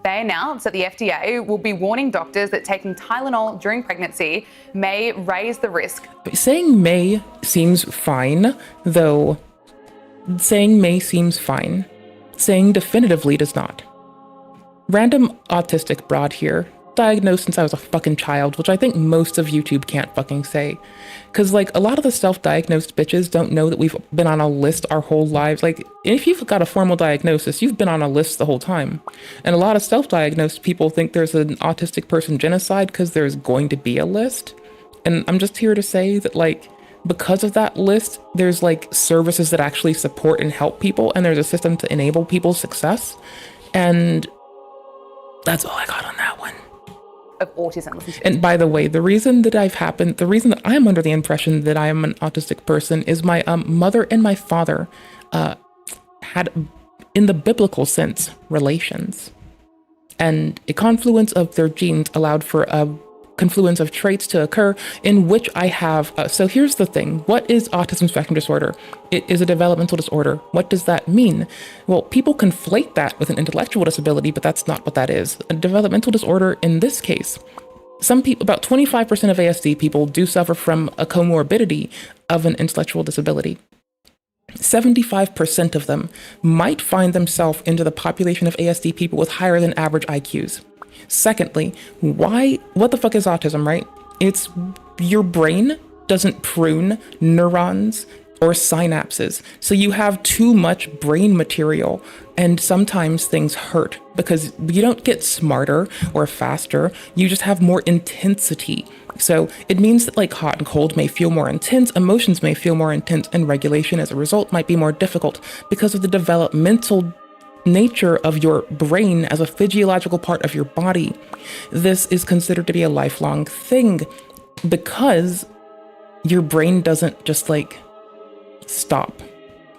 They announced that the FDA will be warning doctors that taking Tylenol during pregnancy may raise the risk. Saying may seems fine, though. Saying may seems fine. Saying definitively does not. Random autistic broad here. Diagnosed since I was a fucking child, which I think most of YouTube can't fucking say. Cause like a lot of the self-diagnosed bitches don't know that we've been on a list our whole lives. Like if you've got a formal diagnosis, you've been on a list the whole time. And a lot of self-diagnosed people think there's an autistic person genocide because there's going to be a list. And I'm just here to say that like, because of that list, there's like services that actually support and help people, and there's a system to enable people's success. And that's all I got on that one. Of autism. And by the way, the reason that I'm under the impression that I am an autistic person is my mother and my father had, in the biblical sense, relations. And a confluence of their genes allowed for a confluence of traits to occur in which I have. So here's the thing. What is autism spectrum disorder? It is a developmental disorder. What does that mean? Well, people conflate that with an intellectual disability, but that's not what that is. A developmental disorder in this case, some people, about 25% of ASD people do suffer from a comorbidity of an intellectual disability. 75% of them might find themselves into the population of ASD people with higher than average IQs. Secondly, what the fuck is autism, right? It's your brain doesn't prune neurons or synapses. So you have too much brain material, and sometimes things hurt because you don't get smarter or faster. You just have more intensity. So it means that like hot and cold may feel more intense, emotions may feel more intense, and regulation as a result might be more difficult because of the developmental nature of your brain as a physiological part of your body. This is considered to be a lifelong thing because your brain doesn't just like stop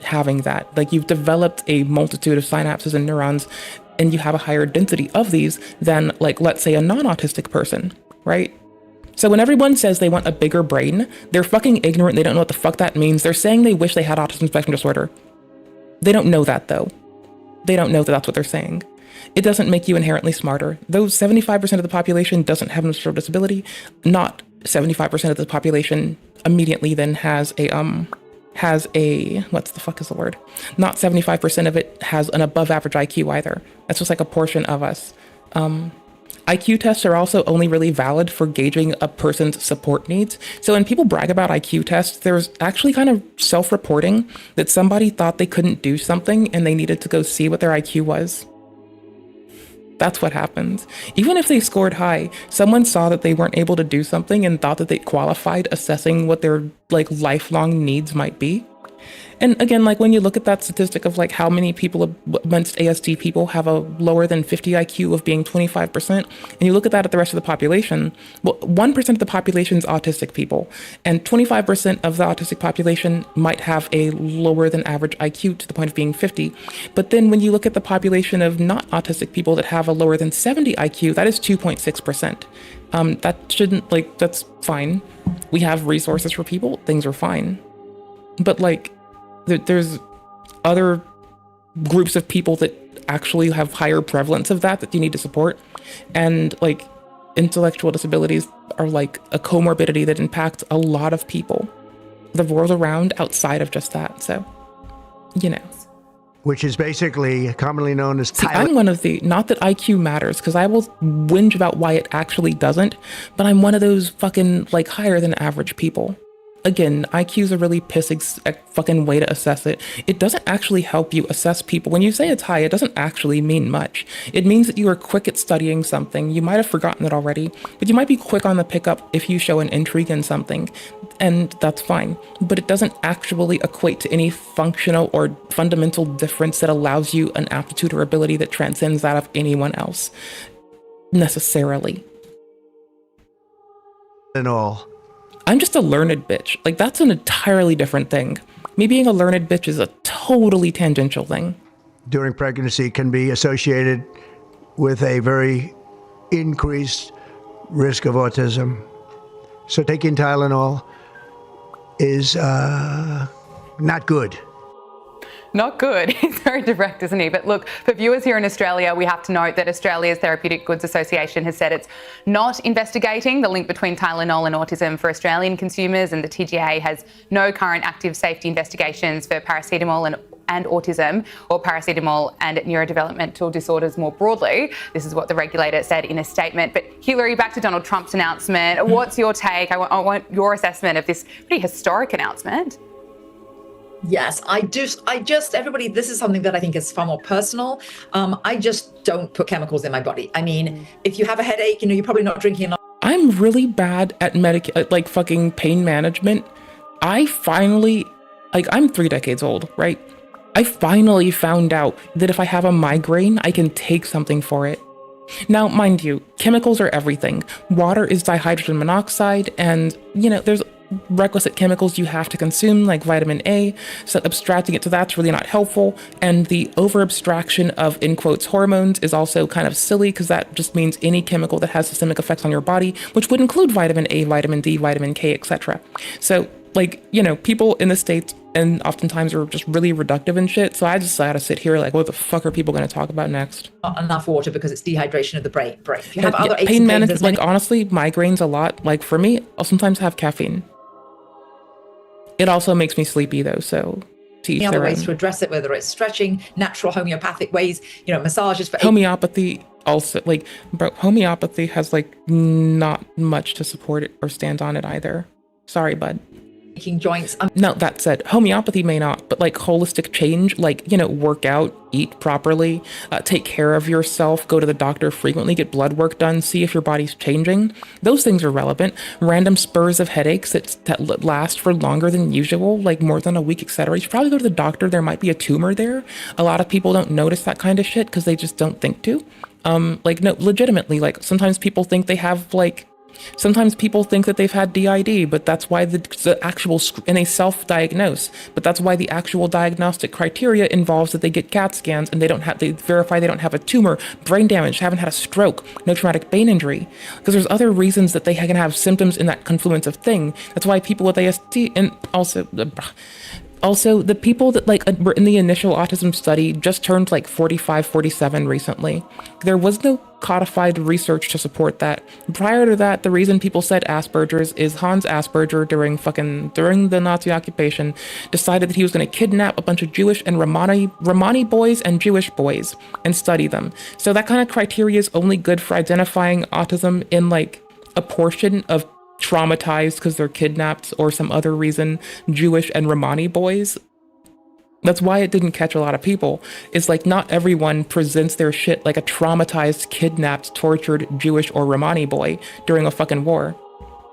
having that. Like you've developed a multitude of synapses and neurons, and you have a higher density of these than like, let's say, a non-autistic person, right? So when everyone says they want a bigger brain, they're fucking ignorant. They don't know what the fuck that means. They're saying they wish they had autism spectrum disorder. They don't know that though. They don't know that that's what they're saying. It doesn't make you inherently smarter. Though 75% of the population doesn't have an intellectual disability, not 75% of the population immediately then has a, what's the fuck is the word? Not 75% of it has an above average IQ either. That's just like a portion of us. IQ tests are also only really valid for gauging a person's support needs. So when people brag about IQ tests, there's actually kind of self-reporting that somebody thought they couldn't do something and they needed to go see what their IQ was. That's what happens. Even if they scored high, someone saw that they weren't able to do something and thought that they qualified assessing what their like lifelong needs might be. And again, like when you look at that statistic of like how many people amongst ASD people have a lower than 50 IQ of being 25%, and you look at that at the rest of the population, well, 1% of the population is autistic people, and 25% of the autistic population might have a lower than average IQ to the point of being 50. But then when you look at the population of not autistic people that have a lower than 70 IQ, that is 2.6%. That shouldn't, like, that's fine. We have resources for people, things are fine. But like, there's other groups of people that actually have higher prevalence of that you need to support. And like intellectual disabilities are like a comorbidity that impacts a lot of people, the world around outside of just that. So, you know. Which is basically commonly known as I'm one of the, not that IQ matters, because I will whinge about why it actually doesn't, but I'm one of those fucking like higher than average people. Again, IQ is a really pissing fucking way to assess it. It doesn't actually help you assess people. When you say it's high, it doesn't actually mean much. It means that you are quick at studying something. You might have forgotten it already, but you might be quick on the pickup if you show an intrigue in something, and that's fine. But it doesn't actually equate to any functional or fundamental difference that allows you an aptitude or ability that transcends that of anyone else, necessarily. And all. I'm just a learned bitch. Like, that's an entirely different thing. Me being a learned bitch is a totally tangential thing. During pregnancy can be associated with a very increased risk of autism. So taking Tylenol is not good. Not good. He's very direct, isn't he? But look, for viewers here in Australia, we have to note that Australia's Therapeutic Goods Association has said it's not investigating the link between Tylenol and autism for Australian consumers, and the TGA has no current active safety investigations for paracetamol and autism, or paracetamol and neurodevelopmental disorders more broadly. This is what the regulator said in a statement. But Hillary, back to Donald Trump's announcement. What's your take? I want your assessment of this pretty historic announcement. Yes, I just, everybody, this is something that I think is far more personal. I just don't put chemicals in my body. I mean, if you have a headache, you're probably not drinking enough. I'm really bad at like fucking pain management. I finally, I'm 3 decades old, right? I finally found out that if I have a migraine, I can take something for it. Now, mind you, chemicals are everything. Water is dihydrogen monoxide, and, there's requisite chemicals you have to consume, like vitamin A, so abstracting it to that's really not helpful. And the over abstraction of, in quotes, hormones is also kind of silly, because that just means any chemical that has systemic effects on your body, which would include vitamin A, vitamin D, vitamin K, etc. So, people in the States and oftentimes are just really reductive and shit. So I just had to sit here what the fuck are people going to talk about next? Not enough water because it's dehydration of the brain. If you have other aches pain and management, pains, honestly, migraines a lot. For me, I'll sometimes have caffeine. It also makes me sleepy though, so to each other their ways own. to address it, whether it's stretching, natural homeopathic ways, massages for Homeopathy also, homeopathy has not much to support it or stand on it either. Sorry, bud. aching joints. No, that said, homeopathy may not, but holistic change, work out, eat properly, take care of yourself, go to the doctor frequently, get blood work done, see if your body's changing. Those things are relevant. Random spurs of headaches that last for longer than usual, more than a week, etc. You should probably go to the doctor. There might be a tumor there. A lot of people don't notice that kind of shit because they just don't think to. No, legitimately, sometimes people think they have sometimes people think that they've had DID, but that's why the actual, and they self-diagnose, but that's why the actual diagnostic criteria involves that they get CAT scans and they verify they don't have a tumor, brain damage, haven't had a stroke, no traumatic brain injury. Because there's other reasons that they can have symptoms in that confluence of thing. That's why people with ASD, and also, the people that were in the initial autism study just turned 45, 47 recently. There was no codified research to support that. Prior to that, the reason people said Asperger's is Hans Asperger during the Nazi occupation decided that he was going to kidnap a bunch of Jewish and Romani boys and Jewish boys and study them. So that kind of criteria is only good for identifying autism in a portion of traumatized because they're kidnapped or some other reason Jewish and Romani boys. That's why it didn't catch a lot of people. It's not everyone presents their shit like a traumatized, kidnapped, tortured Jewish or Romani boy during a fucking war.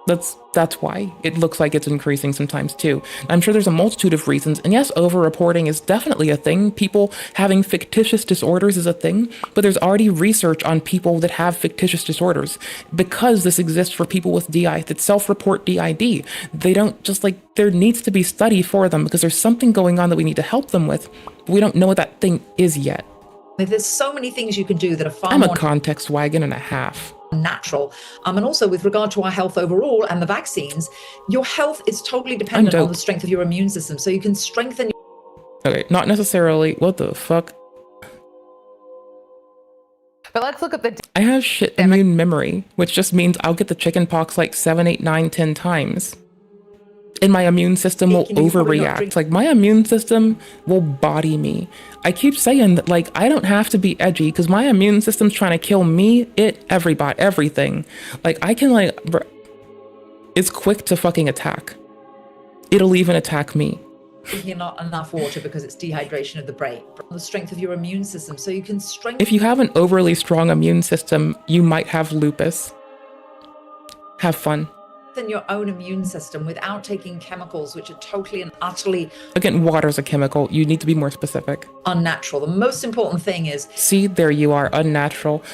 That's why it looks like it's increasing sometimes too. I'm sure there's a multitude of reasons, and yes, over-reporting is definitely a thing. People having fictitious disorders is a thing, but there's already research on people that have fictitious disorders because this exists for people with DI that self-report DID. They don't just there needs to be study for them because there's something going on that we need to help them with, but we don't know what that thing is yet. There's so many things you can do that are far I'm more a context wagon and a half. Natural. And also with regard to our health overall and the vaccines, your health is totally dependent on the strength of your immune system. So you can strengthen. Okay, not necessarily. What the fuck? But let's look at the... I have shit immune memory, which just means I'll get the chicken pox 7, 8, 9, 10 times. And my immune system will overreact. My immune system will body me. I keep saying that I don't have to be edgy because my immune system's trying to kill me, everybody, everything. I can it's quick to fucking attack. It'll even attack me. Drinking not enough water because it's dehydration of the brain. The strength of your immune system, so you can strengthen. If you have an overly strong immune system, you might have lupus. Have fun. Your own immune system without taking chemicals which are totally and utterly, again, water's a chemical. You need to be more specific. Unnatural. The most important thing is, see, there you are, unnatural.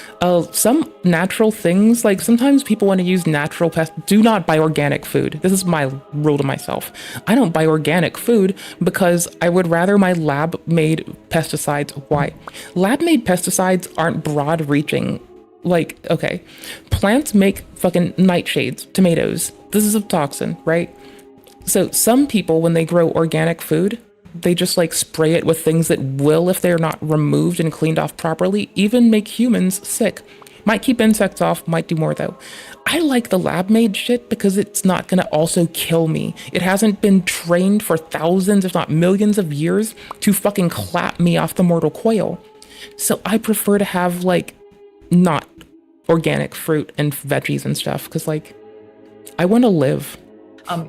Some natural things, sometimes people want to use natural pests. Do not buy organic food. This is my rule to myself. I don't buy organic food because I would rather my lab-made pesticides. Why? Lab-made pesticides aren't broad-reaching. Okay, plants make fucking nightshades, tomatoes. This is a toxin, right? So some people, when they grow organic food, They just like spray it with things that will, if they're not removed and cleaned off properly, even make humans sick. Might keep insects off, might do more though. I like the lab made shit because it's not gonna also kill me. It hasn't been trained for thousands, if not millions of years to fucking clap me off the mortal coil. So I prefer to have like not organic fruit and veggies and stuff because like I want to live.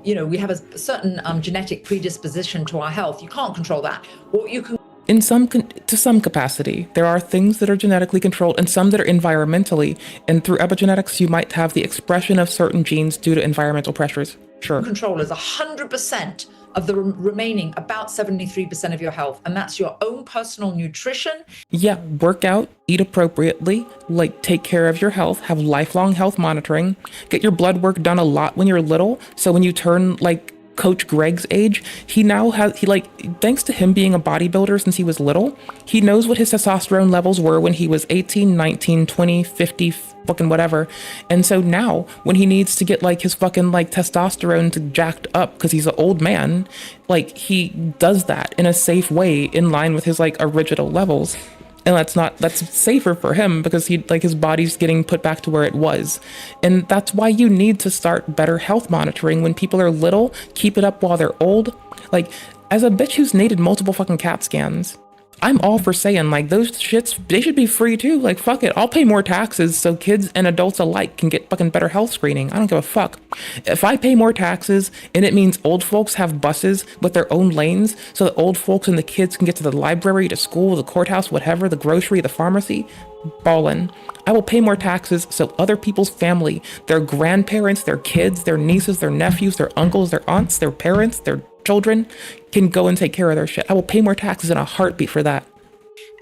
We have a certain genetic predisposition to our health. You can't control that. What you can To some capacity, there are things that are genetically controlled and some that are environmentally. And through epigenetics, you might have the expression of certain genes due to environmental pressures. Sure. control is 100% of the remaining about 73% of your health. And that's your own personal nutrition. Yeah, work out, eat appropriately, like take care of your health, have lifelong health monitoring, get your blood work done a lot when you're little. So when you turn like Coach Greg's age, thanks to him being a bodybuilder since he was little, he knows what his testosterone levels were when he was 18, 19, 20, 50, fucking whatever. And so now when he needs to get like his fucking like testosterone to jacked up because he's an old man, like he does that in a safe way in line with his like original levels. And that's safer for him because his body's getting put back to where it was. And that's why you need to start better health monitoring when people are little, keep it up while they're old. Like, as a bitch who's needed multiple fucking CAT scans, I'm all for saying like those shits, they should be free too. Like, fuck it, I'll pay more taxes so kids and adults alike can get fucking better health screening. I don't give a fuck. If I pay more taxes and it means old folks have buses with their own lanes so that old folks and the kids can get to the library, to school, the courthouse, whatever, the grocery, the pharmacy, ballin'. I will pay more taxes so other people's family, their grandparents, their kids, their nieces, their nephews, their uncles, their aunts, their parents, their children can go and take care of their shit. I will pay more taxes in a heartbeat for that.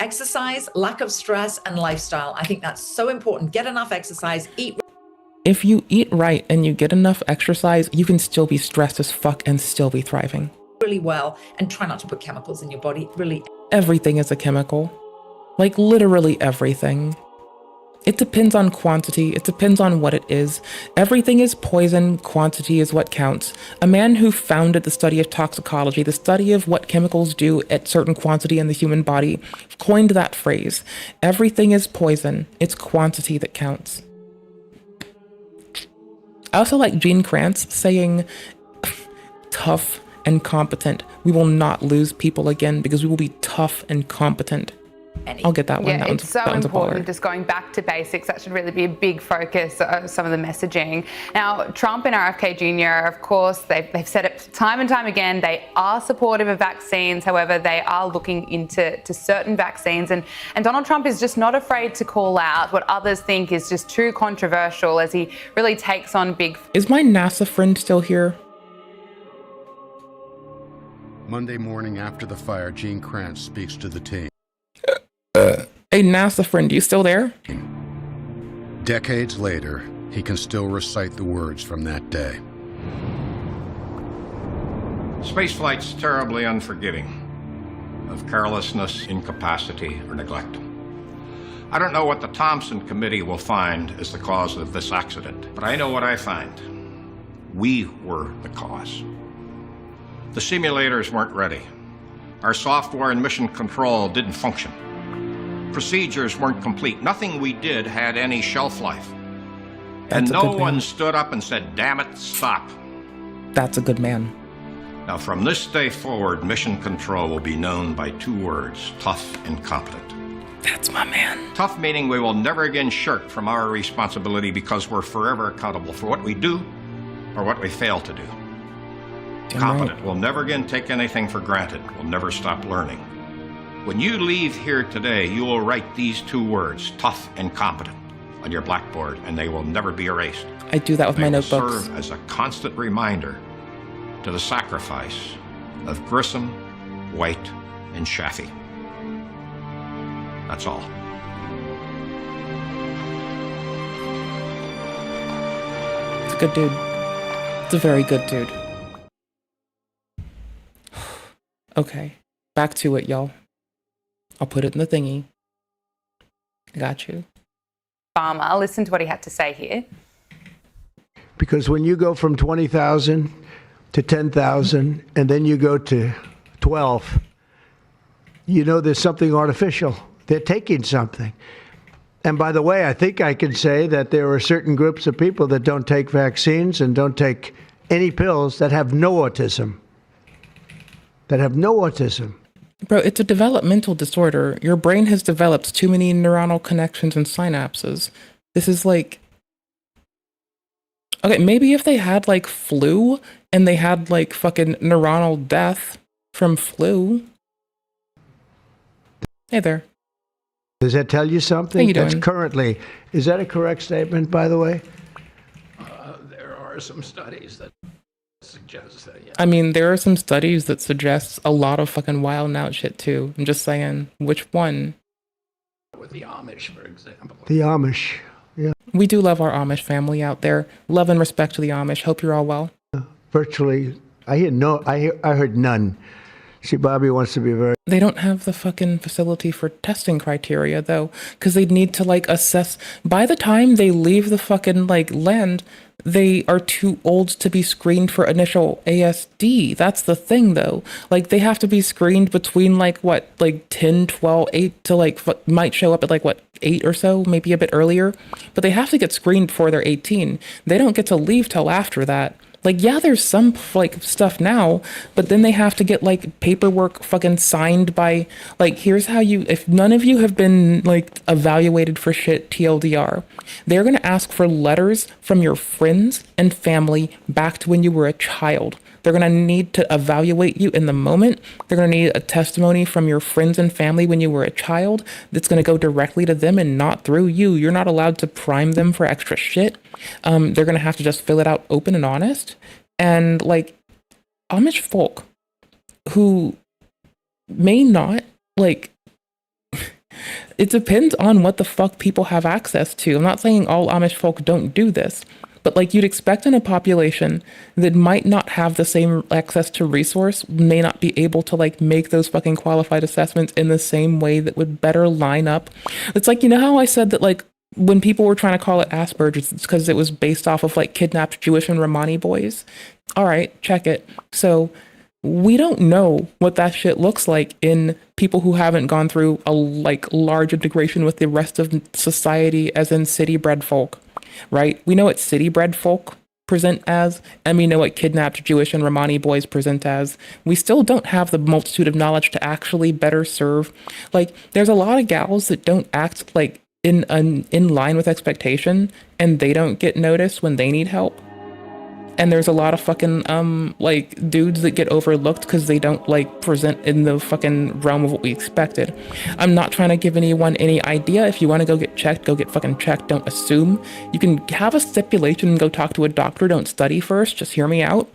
Exercise, lack of stress, and lifestyle. I think that's so important. Get enough exercise, eat. If you eat right and you get enough exercise, you can still be stressed as fuck and still be thriving. Really well, and try not to put chemicals in your body. Really. Everything is a chemical. Like literally everything. It depends on quantity. It depends on what it is. Everything is poison. Quantity is what counts. A man who founded the study of toxicology, the study of what chemicals do at certain quantity in the human body, coined that phrase. Everything is poison. It's quantity that counts. I also like Gene Kranz saying, tough and competent. We will not lose people again because we will be tough and competent. I'll get that one. Yeah, it's so important, just going back to basics. That should really be a big focus of some of the messaging. Now, Trump and RFK Jr., of course, they've said it time and time again, they are supportive of vaccines. However, they are looking into certain vaccines. And Donald Trump is just not afraid to call out what others think is just too controversial as he really takes on big... Is my NASA friend still here? Monday morning after the fire, Gene Kranz speaks to the team. Hey, NASA friend, you still there? Decades later, he can still recite the words from that day. Spaceflight's terribly unforgiving of carelessness, incapacity, or neglect. I don't know what the Thompson Committee will find as the cause of this accident, but I know what I find. We were the cause. The simulators weren't ready. Our software and mission control didn't function. Procedures weren't complete. Nothing we did had any shelf life. And no one stood up and said, damn it, stop. That's a good man. Now, from this day forward, mission control will be known by two words, tough and competent. That's my man. Tough meaning we will never again shirk from our responsibility because we're forever accountable for what we do or what we fail to do. Damn Competent. right. We'll never again take anything for granted. We'll never stop learning. When you leave here today, you will write these two words, tough and competent, on your blackboard, and they will never be erased. I do that with my notebooks. They will serve as a constant reminder to the sacrifice of Grissom, White, and Shafi. That's all. It's a good dude. It's a very good dude. Okay, back to it, y'all. I'll put it in the thingy. I got you. Farmer, listen to what he had to say here. Because when you go from 20,000 to 10,000, and then you go to 12, you know there's something artificial. They're taking something. And by the way, I think I can say that there are certain groups of people that don't take vaccines and don't take any pills that have no autism. That have no autism. Bro, it's a developmental disorder. Your brain has developed too many neuronal connections and synapses. This is like... Okay, maybe if they had like flu and they had like fucking neuronal death from flu. Hey there. Does that tell you something? How you doing? That's currently, is that a correct statement, by the way? There are some studies that suggest that, yeah. I mean, there are some studies that suggest a lot of fucking wild and out shit too. I'm just saying, which one? With the Amish, for example. The Amish, yeah. We do love our Amish family out there. Love and respect to the Amish. Hope you're all well. Virtually, I heard none. See, Bobby wants to be very... They don't have the fucking facility for testing criteria though, because they'd need to like assess. By the time they leave the fucking like land, they are too old to be screened for initial ASD. That's the thing though. Like they have to be screened between like what, like 10, 12, 8 to like might show up at like what, 8 or so, maybe a bit earlier. But they have to get screened before they're 18. They don't get to leave till after that. Like, yeah, there's some like stuff now, but then they have to get like paperwork fucking signed by like, here's how you, if none of you have been like evaluated for shit, TLDR, they're going to ask for letters from your friends and family back to when you were a child. They're going to need to evaluate you in the moment. They're going to need a testimony from your friends and family when you were a child that's going to go directly to them and not through you. You're not allowed to prime them for extra shit. They're going to have to just fill it out open and honest. And like Amish folk who may not like, it depends on what the fuck people have access to. I'm not saying all Amish folk don't do this. But like you'd expect in a population that might not have the same access to resource, may not be able to like make those fucking qualified assessments in the same way that would better line up. It's like, you know how I said that like when people were trying to call it Asperger's, it's because it was based off of like kidnapped Jewish and Romani boys. All right, check it. So we don't know what that shit looks like in people who haven't gone through a like large integration with the rest of society, as in city-bred folk. Right? We know what city-bred folk present as, and we know what kidnapped Jewish and Romani boys present as. We still don't have the multitude of knowledge to actually better serve. Like, there's a lot of gals that don't act like in line with expectation, and they don't get noticed when they need help. And there's a lot of fucking like dudes that get overlooked because they don't like present in the fucking realm of what we expected. I'm not trying to give anyone any idea. If you want to go get checked, go get fucking checked. Don't assume. You can have a stipulation and go talk to a doctor. Don't study first. Just hear me out.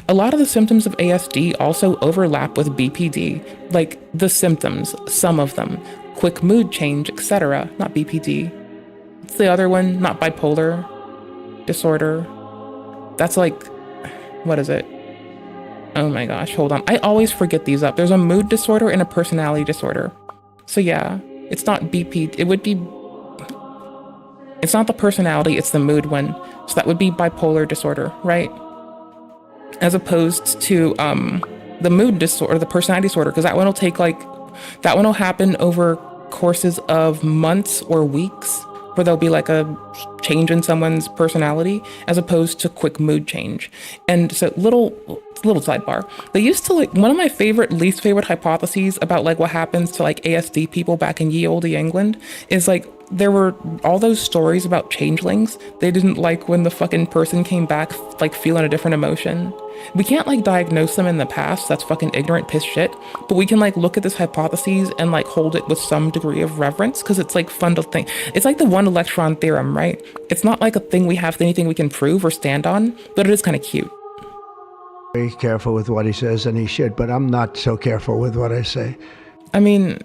A lot of the symptoms of ASD also overlap with BPD. Like the symptoms, some of them, quick mood change, etc. Not BPD. It's the other one, not bipolar disorder. That's like, what is it? Oh my gosh, hold on. I always forget these up. There's a mood disorder and a personality disorder. So yeah, it's not BP. It would be, it's not the personality, it's the mood one. So that would be bipolar disorder, right? As opposed to the mood disorder, the personality disorder, because that one will take like, that one will happen over courses of months or weeks, where there'll be like a change in someone's personality as opposed to quick mood change. And so little sidebar, they used to like, one of my least favorite hypotheses about like what happens to like ASD people back in ye olde England is like, there were all those stories about changelings. They didn't like when the fucking person came back like feeling a different emotion. We can't like diagnose them in the past. That's fucking ignorant piss shit. But we can like look at this hypothesis and like hold it with some degree of reverence because it's like fun to think. It's like the one electron theorem, right? It's not like a thing we have anything we can prove or stand on, but it is kind of cute. Very careful with what he says, and he should, but I'm not so careful with what I say. I mean,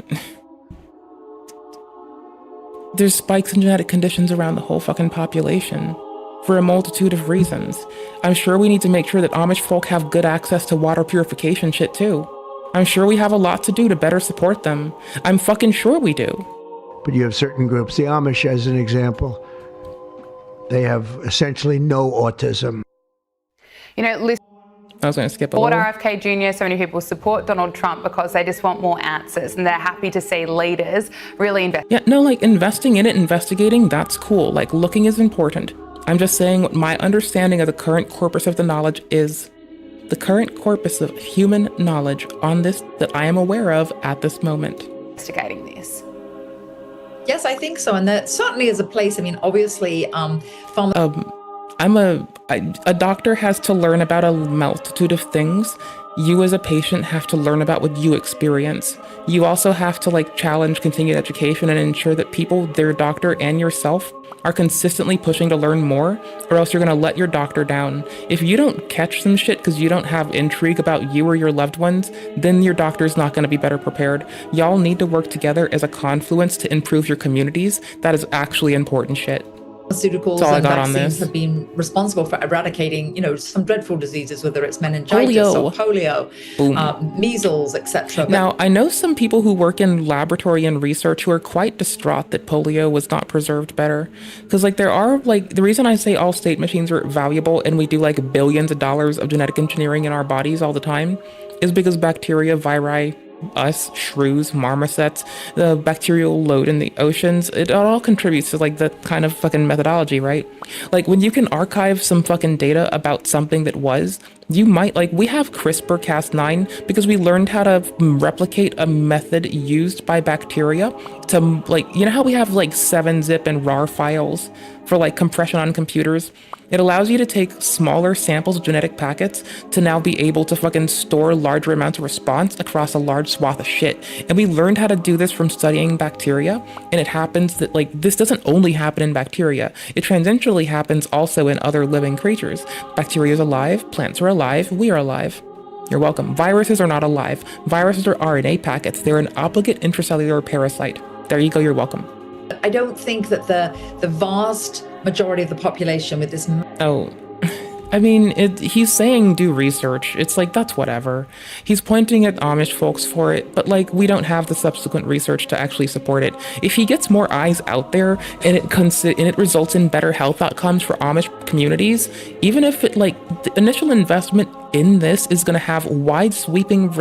there's spikes in genetic conditions around the whole fucking population for a multitude of reasons. I'm sure we need to make sure that Amish folk have good access to water purification shit too. I'm sure we have a lot to do to better support them. I'm fucking sure we do. But you have certain groups, the Amish as an example, they have essentially no autism. You know, I was going to skip a Support little. RFK Jr. So many people support Donald Trump because they just want more answers and they're happy to see leaders really invest. Yeah, no, like investing in it, investigating, that's cool. Like looking is important. I'm just saying what my understanding of the current corpus of the knowledge is. The current corpus of human knowledge on this that I am aware of at this moment. Investigating this. Yes, I think so. And there certainly is a place. I mean, obviously, A doctor has to learn about a multitude of things. You as a patient have to learn about what you experience. You also have to like challenge continued education and ensure that people, their doctor and yourself, are consistently pushing to learn more, or else you're gonna let your doctor down. If you don't catch some shit because you don't have intrigue about you or your loved ones, then your doctor's not gonna be better prepared. Y'all need to work together as a confluence to improve your communities. That is actually important shit. Pharmaceuticals and vaccines have been responsible for eradicating, some dreadful diseases, whether it's meningitis or polio, measles, etc. Now, I know some people who work in laboratory and research who are quite distraught that polio was not preserved better. Because there are the reason I say all state machines are valuable and we do billions of dollars of genetic engineering in our bodies all the time is because bacteria, viri, us, shrews, marmosets, the bacterial load in the oceans, it all contributes to the kind of fucking methodology, right? When you can archive some fucking data about something that was, you might we have CRISPR-Cas9 because we learned how to replicate a method used by bacteria to you know how we have 7-zip and RAR files for compression on computers? It allows you to take smaller samples of genetic packets to now be able to fucking store larger amounts of response across a large swath of shit. And we learned how to do this from studying bacteria. And it happens that this doesn't only happen in bacteria. It transiently happens also in other living creatures. Bacteria is alive, plants are alive, we are alive. You're welcome. Viruses are not alive. Viruses are RNA packets. They're an obligate intracellular parasite. There you go, you're welcome. I don't think that the vast majority of the population with this. Oh, I mean, he's saying do research. It's that's whatever. He's pointing at Amish folks for it, but we don't have the subsequent research to actually support it. If he gets more eyes out there and it results in better health outcomes for Amish communities, even if it the initial investment in this is going to have wide sweeping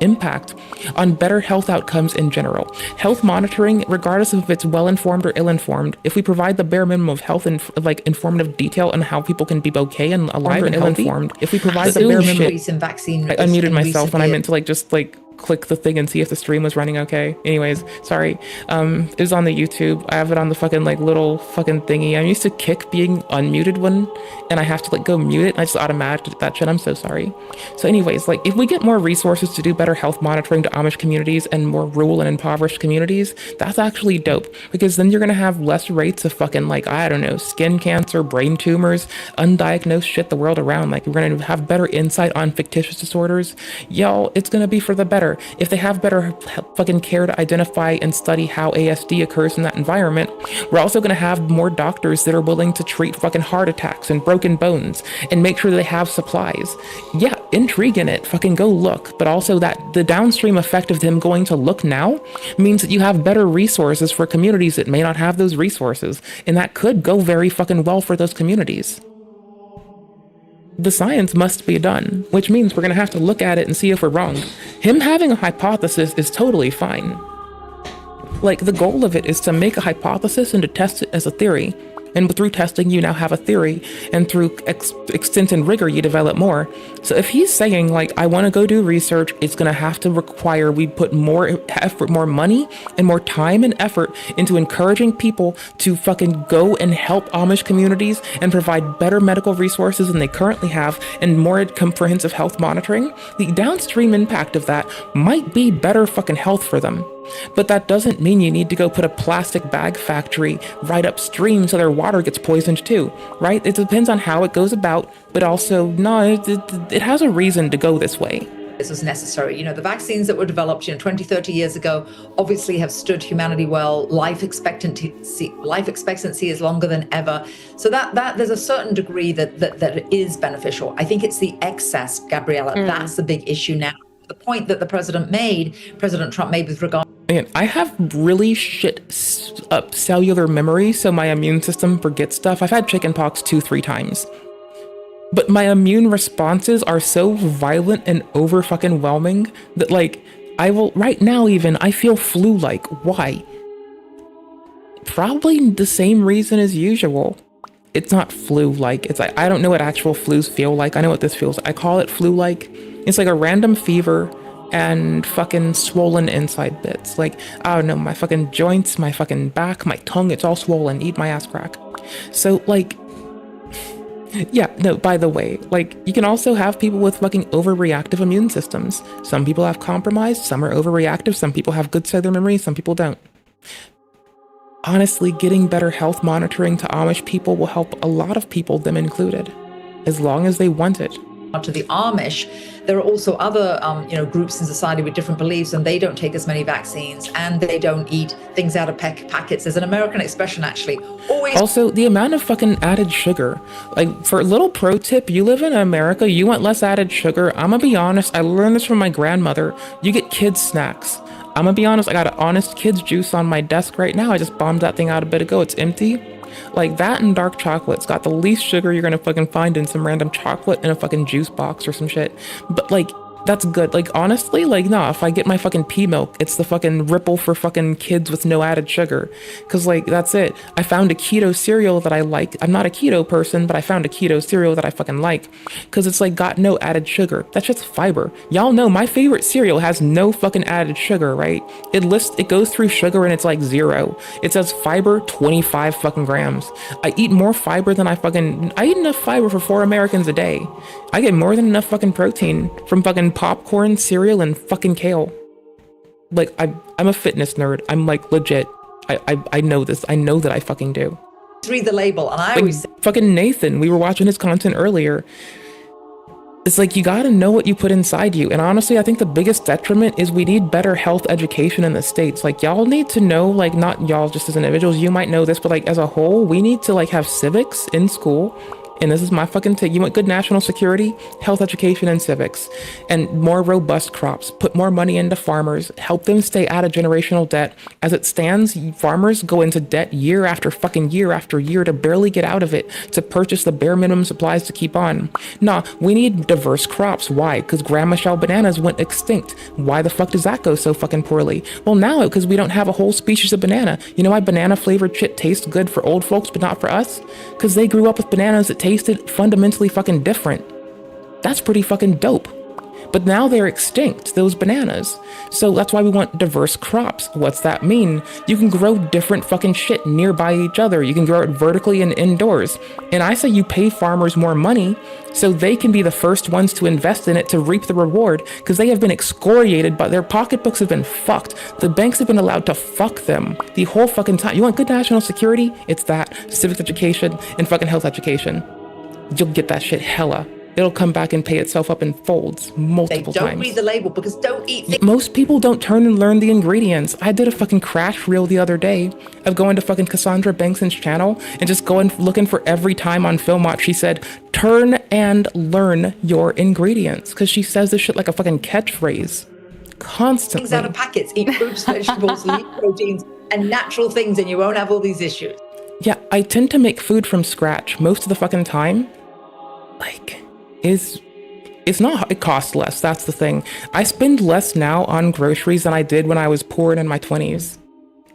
impact on better health outcomes in general. Health monitoring, regardless of if it's well-informed or ill-informed, if we provide the bare minimum of health and informative detail on how people can be okay and alive and ill-informed, if we provide the bare minimum. In vaccine I unmuted myself when I meant to just click the thing and see if the stream was running okay. Anyways, sorry. It was on the YouTube. I have it on the fucking little fucking thingy. I'm used to Kick being unmuted when, and I have to go mute it. And I just automatically did that shit. I'm so sorry. So anyways, if we get more resources to do better health monitoring to Amish communities and more rural and impoverished communities, that's actually dope, because then you're gonna have less rates of fucking I don't know, skin cancer, brain tumors, undiagnosed shit the world around. We're gonna have better insight on fictitious disorders. Y'all, it's gonna be for the better. If they have better fucking care to identify and study how ASD occurs in that environment, we're also going to have more doctors that are willing to treat fucking heart attacks and broken bones and make sure they have supplies. Yeah, intrigue in it, fucking go look. But also that the downstream effect of them going to look now means that you have better resources for communities that may not have those resources. And that could go very fucking well for those communities. The science must be done, which means we're going to have to look at it and see if we're wrong. Him having a hypothesis is totally fine. The goal of it is to make a hypothesis and to test it as a theory. And through testing, you now have a theory, and through extent and rigor, you develop more. So if he's saying, I want to go do research, it's going to have to require we put more effort, more money, and more time and effort into encouraging people to fucking go and help Amish communities and provide better medical resources than they currently have and more comprehensive health monitoring. The downstream impact of that might be better fucking health for them. But that doesn't mean you need to go put a plastic bag factory right upstream so their water gets poisoned too, right? It depends on how it goes about, but also, no, it has a reason to go this way. This was necessary. The vaccines that were developed 20, 30 years ago obviously have stood humanity well. Life expectancy is longer than ever. So that there's a certain degree that it is beneficial. I think it's the excess, Gabriella. That's the big issue now. The point that President Trump made with regard. Man, I have really shit cellular memory, so my immune system forgets stuff. I've had chickenpox 2-3 times. but my immune responses are so violent and over fucking whelming that like I will right now even I feel flu-like. Why? Probably the same reason as usual. It's not flu-like. It's like I don't know what actual flus feel like. I know what this feels like. I call it flu-like. It's like a random fever and fucking swollen inside bits. Like, I don't know, my fucking joints, my fucking back, my tongue, it's all swollen. Eat my ass crack. So like, yeah, no, by the way, like you can also have people with fucking overreactive immune systems. Some people have compromised, some are overreactive, some people have good cellular memory, some people don't. Honestly, getting better health monitoring to Amish people will help a lot of people, them included, as long as they want it. To the Amish, there are also other groups in society with different beliefs, and they don't take as many vaccines, and they don't eat things out of packets. There's an American expression actually. Also, the amount of fucking added sugar. Like, for a little pro tip, you live in America, you want less added sugar. I'm gonna be honest, I learned this from my grandmother. You get kids snacks. I'm gonna be honest, I got an Honest Kids juice on my desk right now. I just bombed that thing out a bit ago. It's empty. Like, that and dark chocolate's got the least sugar you're gonna fucking find in some random chocolate in a fucking juice box or some shit. But like, that's good. Like, honestly, like, nah, if I get my fucking pea milk, it's the fucking Ripple for fucking kids with no added sugar. Cause like, that's it. I found a keto cereal that I like. I'm not a keto person, but I found a keto cereal that I fucking like. Cause it's like got no added sugar. That's just fiber. Y'all know my favorite cereal has no fucking added sugar, right? It goes through sugar and it's like 0. It says fiber, 25 fucking grams. I eat more fiber than I eat enough fiber for 4 Americans a day. I get more than enough fucking protein from fucking popcorn, cereal, and fucking kale. Like, I'm a fitness nerd. I'm like legit. I know this. I know that I fucking do. Read the label, and I like, always say, fucking Nathan, we were watching his content earlier. It's like, you gotta know what you put inside you. And honestly, I think the biggest detriment is we need better health education in the States. Like, y'all need to know, like, not y'all just as individuals, you might know this, but like as a whole, we need to like have civics in school. And this is my fucking take. You want good national security, health education, and civics, and more robust crops. Put more money into farmers. Help them stay out of generational debt. As it stands, farmers go into debt year after fucking year after year to barely get out of it, to purchase the bare minimum supplies to keep on. Nah, we need diverse crops. Why? Because Grand Michel bananas went extinct. Why the fuck does that go so fucking poorly? Well, now because we don't have a whole species of banana. You know why banana flavored shit tastes good for old folks but not for us? Because they grew up with bananas that tasted fundamentally fucking different. That's pretty fucking dope. But now they're extinct, those bananas. So that's why we want diverse crops. What's that mean? You can grow different fucking shit nearby each other. You can grow it vertically and indoors. And I say you pay farmers more money so they can be the first ones to invest in it to reap the reward, because they have been excoriated, but their pocketbooks have been fucked. The banks have been allowed to fuck them the whole fucking time. You want good national security? It's that. Civic education and fucking health education. You'll get that shit hella. It'll come back and pay itself up in folds multiple times. They don't read the label because don't eat things. Most people don't turn and learn the ingredients. I did a fucking crash reel the other day of going to fucking Cassandra Bankson's channel and just going looking for every time on Filmwatch she said, turn and learn your ingredients. Because she says this shit like a fucking catchphrase. Constantly. Things out of packets. Eat fruits, vegetables, eat proteins, and natural things, and you won't have all these issues. Yeah, I tend to make food from scratch most of the fucking time. Like... it costs less. That's the thing. I spend less now on groceries than I did when I was poor and in my 20s.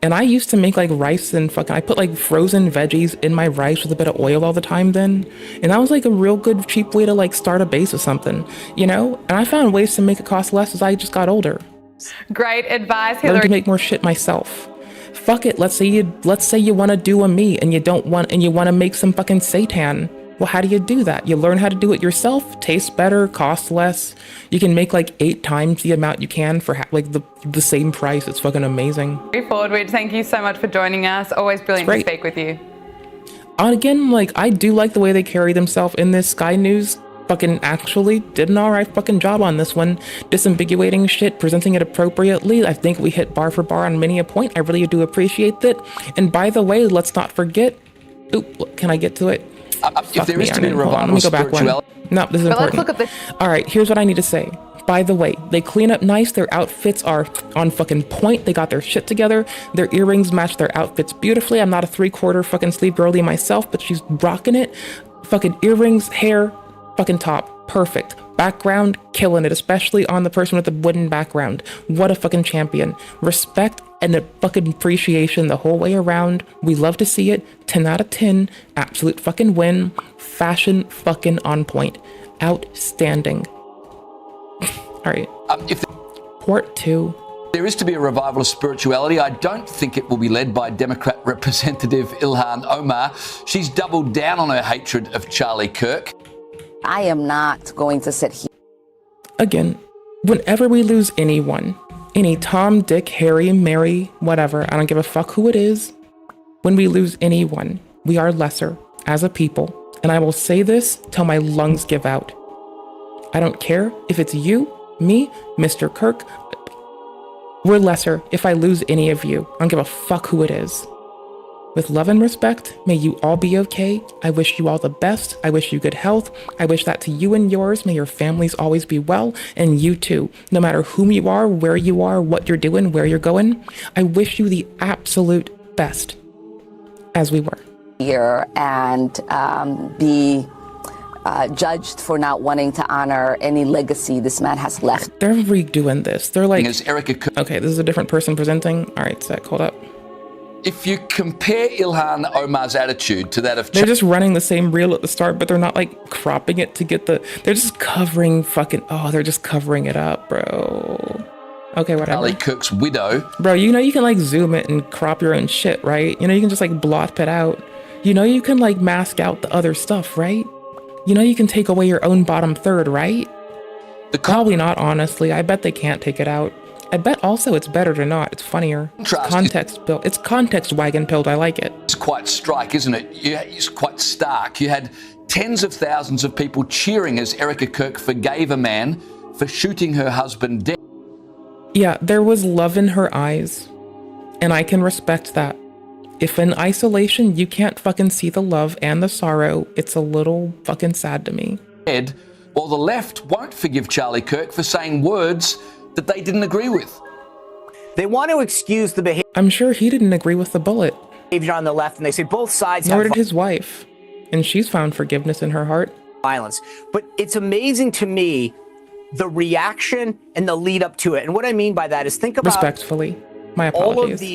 And I used to make like rice and I put like frozen veggies in my rice with a bit of oil all the time then. And that was like a real good cheap way to like start a base with something, you know? And I found ways to make it cost less as I just got older. Great advice, Hillary. Hillary. To make more shit myself. Fuck it. Let's say you want to do a meat and you want to make some fucking seitan. Well, how do you do that? You learn how to do it yourself. Tastes better, costs less. You can make like 8 times the amount you can for like the same price. It's fucking amazing. Forward, thank you so much for joining us. Always brilliant to speak with you. Again, like, I do like the way they carry themselves in this. Sky News fucking actually did an alright fucking job on this one. Disambiguating shit, presenting it appropriately. I think we hit bar for bar on many a point. I really do appreciate that. And by the way, let's not forget... Oop, can I get to it? If there is to be a revival, let me go back one. No, this is important. Let's look at this. All right, here's what I need to say. By the way, they clean up nice. Their outfits are on fucking point. They got their shit together. Their earrings match their outfits beautifully. I'm not a 3/4 fucking sleeve girly myself, but she's rocking it. Fucking earrings, hair, fucking top. Perfect. Background, killing it, especially on the person with the wooden background. What a fucking champion. Respect and a fucking appreciation the whole way around. We love to see it. 10 out of 10. Absolute fucking win. Fashion fucking on point. Outstanding. All right. Port 2. There is to be a revival of spirituality. I don't think it will be led by Democrat Representative Ilhan Omar. She's doubled down on her hatred of Charlie Kirk. I am not going to sit here. Again, whenever we lose anyone, any Tom, Dick, Harry, Mary, whatever, I don't give a fuck who it is. When we lose anyone, we are lesser as a people. And I will say this till my lungs give out. I don't care if it's you, me, Mr. Kirk. We're lesser if I lose any of you. I don't give a fuck who it is. With love and respect, may you all be okay. I wish you all the best. I wish you good health. I wish that to you and yours. May your families always be well. And you too. No matter whom you are, where you are, what you're doing, where you're going. I wish you the absolute best. As we were. Here and be judged for not wanting to honor any legacy this man has left. They're redoing this. They're like, okay, this is a different person presenting. All right, Zach, hold up. If you compare Ilhan Omar's attitude to that of... They're just running the same reel at the start, but they're not like cropping it to get the... They're just covering fucking... Oh, they're just covering it up, bro. Okay, whatever. Charlie Kirk's widow. Bro, you know you can like zoom it and crop your own shit, right? You know you can just like blot it out. You know you can like mask out the other stuff, right? You know you can take away your own bottom third, right? Probably not, honestly. I bet they can't take it out. I bet also it's better to not. It's funnier. It's context built. It's context wagon built. I like it. It's quite strike, isn't it? It's quite stark. You had tens of thousands of people cheering as Erica Kirk forgave a man for shooting her husband dead. Yeah, there was love in her eyes. And I can respect that. If in isolation you can't fucking see the love and the sorrow, it's a little fucking sad to me. While the left won't forgive Charlie Kirk for saying words that they didn't agree with. They want to excuse the behavior. I'm sure he didn't agree with the bullet. On the left, and they say both sides Nor have did his wife. And she's found forgiveness in her heart. Violence. But it's amazing to me the reaction and the lead up to it. And what I mean by that is think about... Respectfully. My apologies. All of the